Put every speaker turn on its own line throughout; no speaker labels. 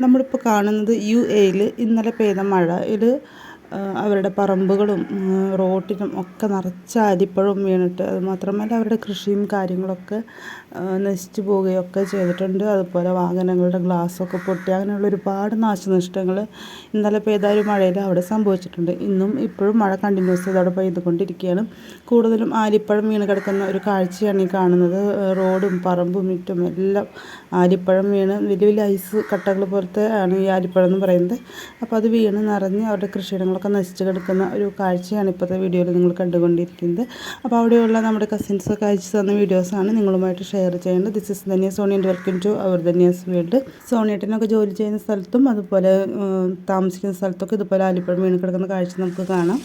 നമ്മളിപ്പോൾ കാണുന്നത് UAE-ൽ ഇന്നലെ പെയ്ത മഴ. ഇത് അവരുടെ പറമ്പുകളും റോട്ടിലും ഒക്കെ നിറച്ച് ആലിപ്പഴം വീണിട്ട്, അതുമാത്രമല്ല അവരുടെ കൃഷിയും കാര്യങ്ങളൊക്കെ നശിച്ചു പോവുകയൊക്കെ ചെയ്തിട്ടുണ്ട്. അതുപോലെ വാഹനങ്ങളുടെ ഗ്ലാസ്സൊക്കെ പൊട്ടി, അങ്ങനെയുള്ള ഒരുപാട് നാശനഷ്ടങ്ങൾ ഇന്നലെ പെയ്ത ഒരു മഴയിൽ അവിടെ സംഭവിച്ചിട്ടുണ്ട്. ഇന്നും ഇപ്പോഴും മഴ കണ്ടിന്യൂസ് ചെയ്ത് അവിടെ പെയ്തുകൊണ്ടിരിക്കുകയാണ്. കൂടുതലും ആലിപ്പഴം വീണ് കിടക്കുന്ന ഒരു കാഴ്ചയാണ് ഈ കാണുന്നത്. റോഡും പറമ്പും മുറ്റും എല്ലാം ആലിപ്പഴം വീണ് വലിയ വലിയ ഐസ് കട്ടകൾ പോലത്തെ ആണ് ഈ ആലിപ്പഴം എന്ന് പറയുന്നത്. അപ്പോൾ അത് വീണ് നിറഞ്ഞ് അവരുടെ കൃഷിയിടങ്ങളൊക്കെ നശിച്ച് കിടക്കുന്ന ഒരു കാഴ്ചയാണ് ഇപ്പോഴത്തെ വീഡിയോയിൽ നിങ്ങൾ കണ്ടുകൊണ്ടിരിക്കുന്നത്. അപ്പോൾ അവിടെയുള്ള നമ്മുടെ കസിൻസൊക്കെ അയച്ചു തന്ന വീഡിയോസാണ് നിങ്ങളുമായിട്ട് ഷെയർ ചെയ്യുന്നത്. This is Dhanya Soni and welcome to our Dhanya's world. സോണിയേട്ടനൊക്കെ ജോലി ചെയ്യുന്ന സ്ഥലത്തും അതുപോലെ താമസിക്കുന്ന സ്ഥലത്തൊക്കെ ഇതുപോലെ ആലിപ്പഴം വീണ് കിടക്കുന്ന കാഴ്ച നമുക്ക് കാണാം.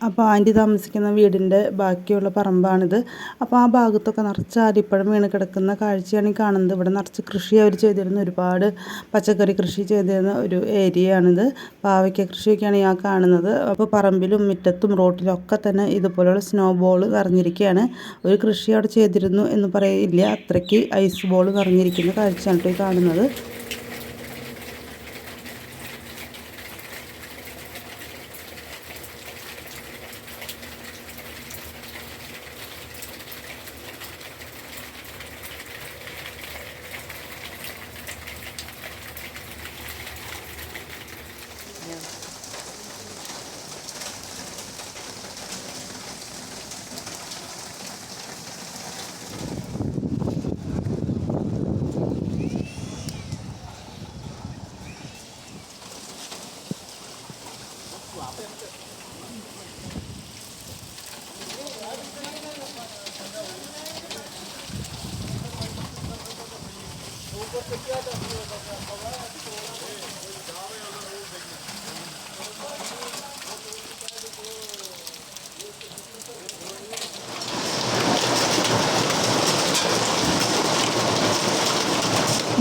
അപ്പോൾ ആൻറ്റി താമസിക്കുന്ന വീടിൻ്റെ ബാക്കിയുള്ള പറമ്പാണിത്. അപ്പോൾ ആ ഭാഗത്തൊക്കെ നിറച്ച് ആലിപ്പഴം വീണ് കിടക്കുന്ന കാഴ്ചയാണ് ഈ കാണുന്നത്. ഇവിടെ നിറച്ച് കൃഷി അവർ ചെയ്തിരുന്ന, ഒരുപാട് പച്ചക്കറി കൃഷി ചെയ്തിരുന്ന ഒരു ഏരിയയാണിത്. പാവയ്ക്ക കൃഷിയൊക്കെയാണ് ഞാൻ കാണുന്നത്. അപ്പോൾ പറമ്പിലും മുറ്റത്തും റോട്ടിലും ഒക്കെ തന്നെ ഇതുപോലെയുള്ള സ്നോ ബോൾ നിറഞ്ഞിരിക്കുകയാണ്. ഒരു കൃഷി അവിടെ ചെയ്തിരുന്നു എന്ന് പറയില്ല, അത്രയ്ക്ക് ഐസ് ബോൾ നിറഞ്ഞിരിക്കുന്ന കാഴ്ചയാണ് ഈ കാണുന്നത്.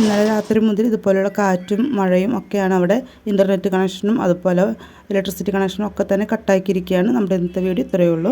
ഇന്നലെ രാത്രി മുതൽ ഇതുപോലെയുള്ള കാറ്റും മഴയും ഒക്കെയാണ് അവിടെ. ഇൻ്റർനെറ്റ് കണക്ഷനും അതുപോലെ ഇലക്ട്രിസിറ്റി കണക്ഷനും ഒക്കെ തന്നെ കട്ടാക്കിയിരിക്കുകയാണ്. നമ്മുടെ ഇന്നത്തെ വീഡിയോ ഇത്രയേ ഉള്ളൂ.